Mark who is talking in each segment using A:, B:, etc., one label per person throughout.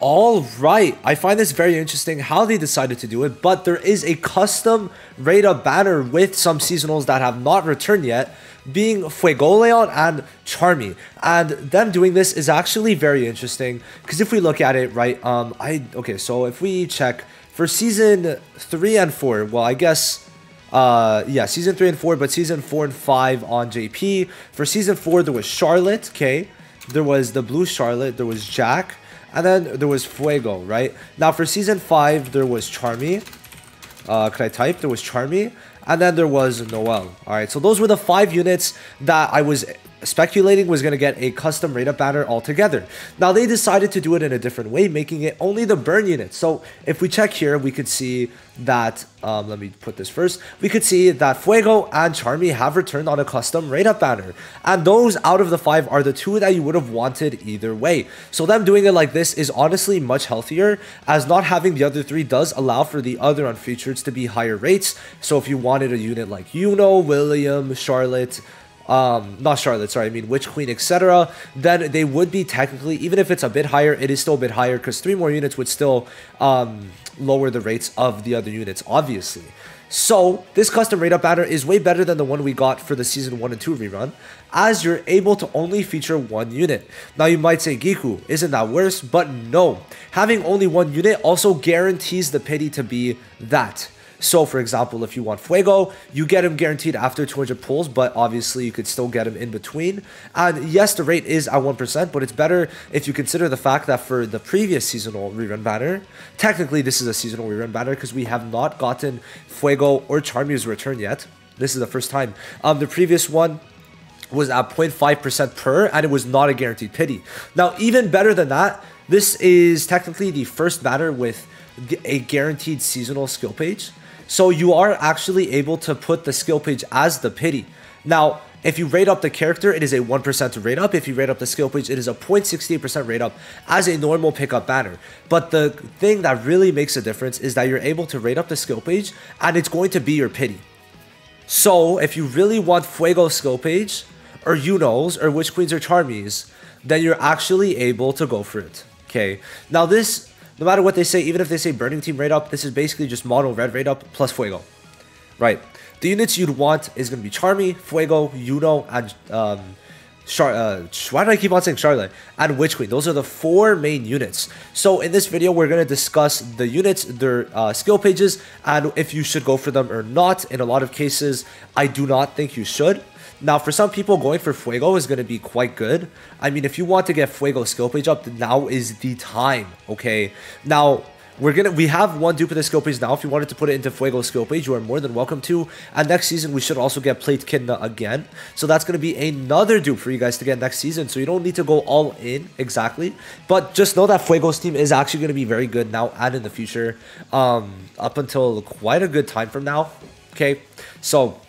A: All right, I find this very interesting how they decided to do it, but there is a custom rate up banner with some seasonals that have not returned yet, being Fuegoleon and Charmy. And them doing this is actually very interesting because if we look at it, right, okay, so if we check for season 3 and 4, well, I guess yeah, season 3 and 4, but season 4 and 5 on JP. For season 4, there was Charlotte, okay, there was the blue Charlotte, there was Jack, and then there was Fuego, right? Now for season 5, there was Charmy. Could I type? There was Charmy. And then there was Noelle. Alright, so those were the 5 units that I was speculating was going to get a custom rate up banner altogether. Now they decided to do it in a different way, making it only the burn units. So if we check here, we could see that, let me put this first, we could see that Fuego and Charmy have returned on a custom rate up banner. And those out of the 5 are the 2 that you would have wanted either way. So them doing it like this is honestly much healthier, as not having the other 3 does allow for the other unfeatured to be higher rates. So if you wanted a unit like Yuno, William, Charlotte, not Charlotte, sorry, I mean Witch Queen, etc., then they would be technically, even if it's a bit higher, it is still a bit higher because 3 more units would still lower the rates of the other units, obviously. So this custom rate up banner is way better than the one we got for the season 1 and 2 rerun, as you're able to only feature 1 unit. Now you might say, Giku, isn't that worse? But no, having only 1 unit also guarantees the pity to be that. So, for example, if you want Fuego, you get him guaranteed after 200 pulls, but obviously you could still get him in between. And yes, the rate is at 1%, but it's better if you consider the fact that for the previous seasonal rerun banner, technically this is a seasonal rerun banner because we have not gotten Fuego or Charmy's return yet. This is the first time. The previous one was at 0.5% per, and it was not a guaranteed pity. Now, even better than that, this is technically the first banner with a guaranteed seasonal skill page. So you are actually able to put the skill page as the pity. Now, if you rate up the character, it is a 1% rate up. If you rate up the skill page, it is a 0.68% rate up as a normal pickup banner. But the thing that really makes a difference is that you're able to rate up the skill page and it's going to be your pity. So if you really want Fuego skill page, or Yunos, or Witch Queens or Charmies, then you're actually able to go for it. Okay, now this, no matter what they say, even if they say Burning Team rate up, this is basically just mono red rate up plus Fuego. Right. The units you'd want is going to be Charmy, Fuego, Yuno, and why do I keep on saying Charlotte? And Witch Queen. Those are the 4 main units. So in this video, we're going to discuss the units, their skill pages, and if you should go for them or not. In a lot of cases, I do not think you should. Now, for some people, going for Fuego is going to be quite good. I mean, if you want to get Fuego skill page up, then now is the time, okay? Now, we have 1 dupe of the skill page now. If you wanted to put it into Fuego skill page, you are more than welcome to. And next season, we should also get Plate Kidna again. So that's going to be another dupe for you guys to get next season. So you don't need to go all in, exactly. But just know that Fuego's team is actually going to be very good now and in the future. Up until quite a good time from now, okay? So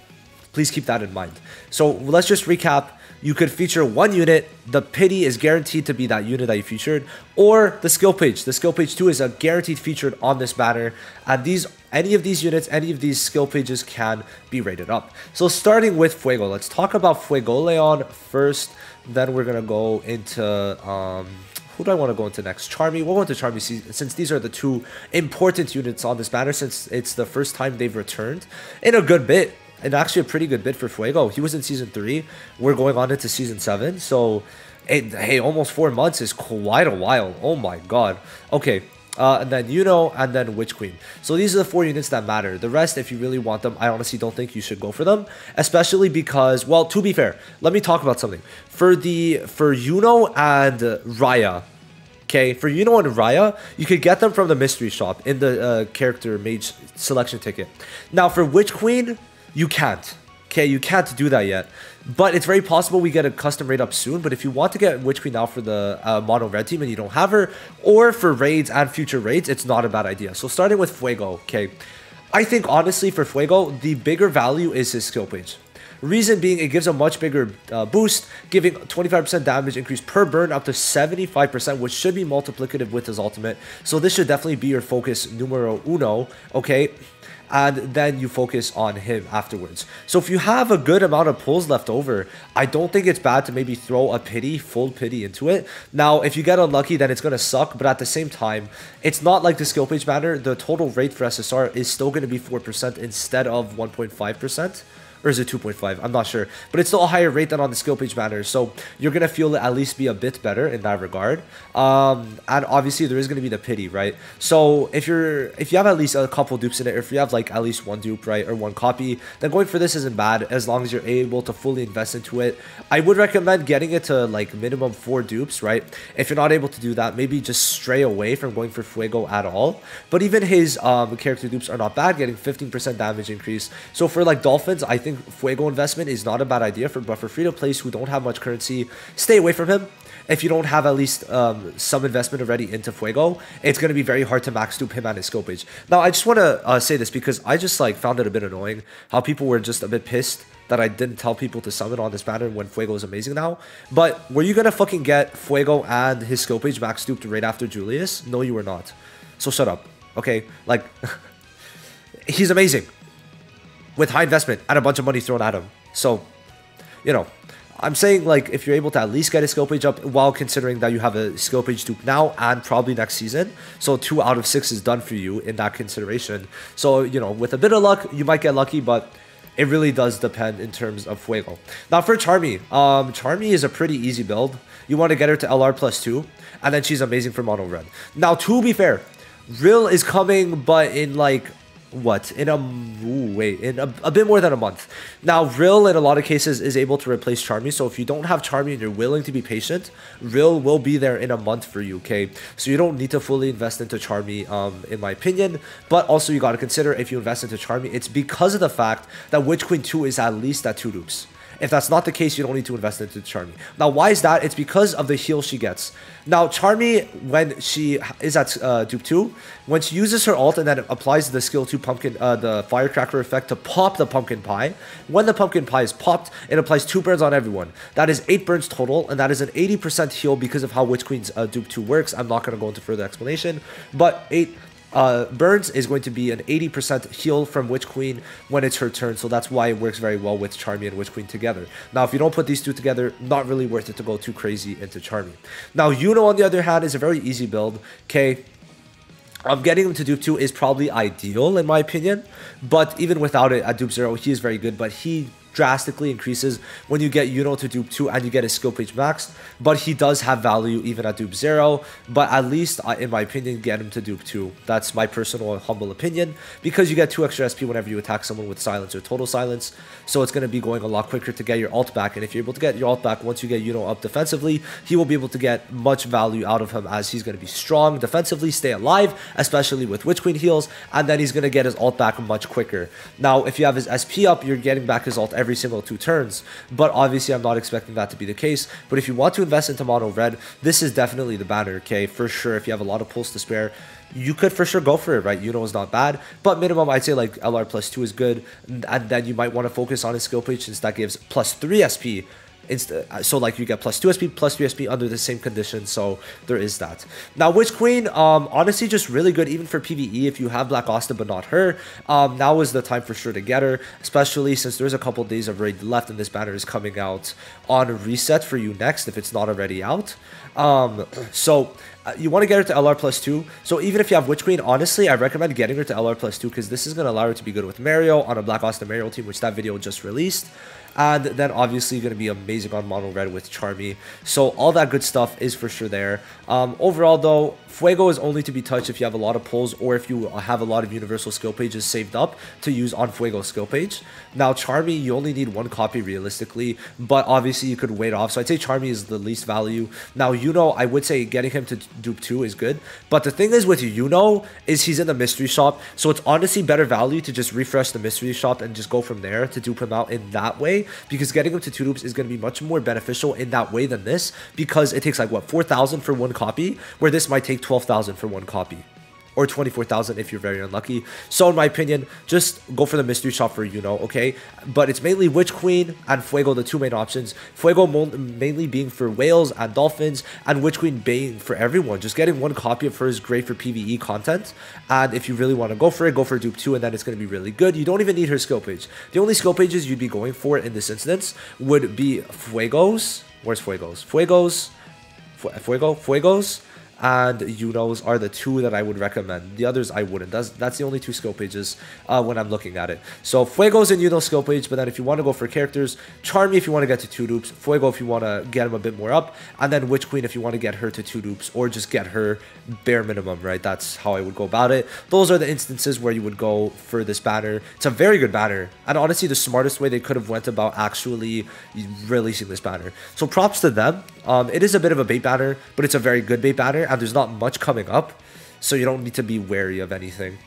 A: please keep that in mind. So let's just recap. You could feature 1 unit. The pity is guaranteed to be that unit that you featured, or the skill page. The skill page 2 is a guaranteed featured on this banner, and any of these units, any of these skill pages can be rated up. So starting with Fuego, let's talk about Fuegoleon first. Then we're gonna go into who do I want to go into next? Charmy. We'll go into Charmy since these are the 2 important units on this banner, since it's the first time they've returned in a good bit. And actually a pretty good bit for Fuego. He was in season 3. We're going on into season 7. So, hey, almost 4 months is quite a while. Oh my god. Okay. And then Yuno, and then Witch Queen. So these are the 4 units that matter. The rest, if you really want them, I honestly don't think you should go for them. Especially because, well, to be fair, let me talk about something. For Yuno and Raya, okay, for Yuno and Raya, you could get them from the mystery shop in the character mage selection ticket. Now, for Witch Queen, you can't. Okay, you can't do that yet. But it's very possible we get a custom raid up soon. But if you want to get Witch Queen now for the mono red team and you don't have her, or for raids and future raids, it's not a bad idea. So starting with Fuego, okay. I think honestly for Fuego, the bigger value is his skill page. Reason being, it gives a much bigger boost, giving 25% damage increase per burn up to 75%, which should be multiplicative with his ultimate. So this should definitely be your focus numero uno, okay? And then you focus on him afterwards. So if you have a good amount of pulls left over, I don't think it's bad to maybe throw a pity, full pity into it. Now, if you get unlucky, then it's going to suck, but at the same time, it's not like the skill page banner. The total rate for SSR is still going to be 4% instead of 1.5%. Or is it 2.5? I'm not sure. But it's still a higher rate than on the skill page banner. So you're going to feel it at least be a bit better in that regard. And obviously there is going to be the pity, right? So if you have at least a couple dupes in it, or if you have like at least one dupe, right, or one copy, then going for this isn't bad as long as you're able to fully invest into it. I would recommend getting it to like minimum 4 dupes, right? If you're not able to do that, maybe just stray away from going for Fuego at all. But even his character dupes are not bad, getting 15% damage increase. So for like Dolphins, I think Fuego investment is not a bad idea, but for free-to-plays who don't have much currency, stay away from him. If you don't have at least some investment already into Fuego, it's going to be very hard to max dupe him and his skill page. Now, I just want to say this because I just like found it a bit annoying how people were just a bit pissed that I didn't tell people to summon on this banner when Fuego is amazing now. But were you going to fucking get Fuego and his skill page max duped right after Julius? No, you were not. So shut up, okay? Like, he's amazing with high investment and a bunch of money thrown at him. So, you know, I'm saying, like, if you're able to at least get a skill page up while considering that you have a skill page dupe now and probably next season. So 2 out of 6 is done for you in that consideration. So, you know, with a bit of luck, you might get lucky, but it really does depend in terms of Fuego. Now for Charmy, Charmy is a pretty easy build. You want to get her to LR +2, and then she's amazing for mono red. Now, to be fair, Rill is coming, but in like, what, in a bit more than a month. Now Rill in a lot of cases is able to replace Charmy, so if you don't have Charmy and you're willing to be patient, Rill will be there in a month for you, okay? So you don't need to fully invest into Charmy, in my opinion, but also you got to consider if you invest into Charmy, it's because of the fact that Witch Queen 2 is at least at 2 dupes. If that's not the case, you don't need to invest into Charmy. Now, why is that? It's because of the heal she gets. Now, Charmy, when she is at dupe 2, when she uses her ult and then applies the skill 2 pumpkin, the firecracker effect to pop the pumpkin pie, when the pumpkin pie is popped, it applies 2 burns on everyone. That is 8 burns total, and that is an 80% heal because of how Witch Queen's dupe 2 works. I'm not going to go into further explanation, but 8 burns is going to be an 80% heal from Witch Queen when it's her turn, so that's why it works very well with Charmy and Witch Queen together. Now, if you don't put these two together, not really worth it to go too crazy into Charmy. Now, Yuno, on the other hand, is a very easy build, okay? Getting him to dupe 2 is probably ideal, in my opinion, but even without it, at dupe 0, he is very good, but he drastically increases when you get Yuno to dupe 2 and you get his skill page maxed, but he does have value even at dupe 0, but at least in my opinion, get him to dupe 2. That's my personal humble opinion, because you get 2 extra SP whenever you attack someone with silence or total silence, so it's going to be going a lot quicker to get your ult back. And if you're able to get your ult back once you get Yuno up defensively, he will be able to get much value out of him, as he's going to be strong defensively, stay alive, especially with Witch Queen heals, and then he's going to get his ult back much quicker. Now, if you have his SP up, you're getting back his ult every single 2 turns, but obviously I'm not expecting that to be the case. But if you want to invest into mono red, this is definitely the banner, okay? For sure, if you have a lot of pulls to spare, you could for sure go for it, right? Yuno is not bad, but minimum I'd say like LR +2 is good, and then you might want to focus on his skill page since that gives +3 SP. So like you get +2 SP, +3 SP under the same condition, so there is that. Now Witch Queen, honestly just really good even for PvE if you have Black Asta but not her. Now is the time for sure to get her, especially since there's a couple days of raid left and this banner is coming out on reset for you next if it's not already out. You want to get her to LR +2. So even if you have Witch Queen, honestly, I recommend getting her to LR +2 because this is going to allow her to be good with Mario on a Black Asta Mario team, which that video just released. And then obviously going to be amazing on mono red with Charmy. So all that good stuff is for sure there. Overall though, Fuego is only to be touched if you have a lot of pulls or if you have a lot of universal skill pages saved up to use on Fuego's skill page. Now Charmy, you only need 1 copy realistically, but obviously you could wait off. So I'd say Charmy is the least value. Now Yuno, I would say getting him to dupe 2 is good. But the thing is with Yuno is he's in the mystery shop. So it's honestly better value to just refresh the mystery shop and just go from there to dupe him out in that way. Because getting him to 2 dupes is going to be much more beneficial in that way than this. Because it takes like, what, 4,000 for 1 copy? Where this might take 12,000 for 1 copy. or 24,000 if you're very unlucky. So in my opinion, just go for the mystery shop for Yuno, okay? But it's mainly Witch Queen and Fuego, the two main options. Fuego mainly being for whales and dolphins, and Witch Queen being for everyone. Just getting one copy of her is great for PvE content, and if you really want to go for dupe 2, and then it's going to be really good. You don't even need her skill page. The only skill pages you'd be going for in this instance would be Fuego's. Where's Fuego's? Fuego's, and Yuno's are the two that I would recommend. The others I wouldn't. That's the only two skill pages when I'm looking at it. So Fuego's and Yuno's skill page, but then if you want to go for characters, Charmy if you want to get to 2 dupes, Fuego if you want to get him a bit more up, and then Witch Queen if you want to get her to 2 dupes, or just get her bare minimum, right? That's how I would go about it. Those are the instances where you would go for this banner. It's a very good banner, and honestly the smartest way they could have went about actually releasing this banner. So props to them. It is a bit of a bait banner, but it's a very good bait banner, and there's not much coming up, so you don't need to be wary of anything.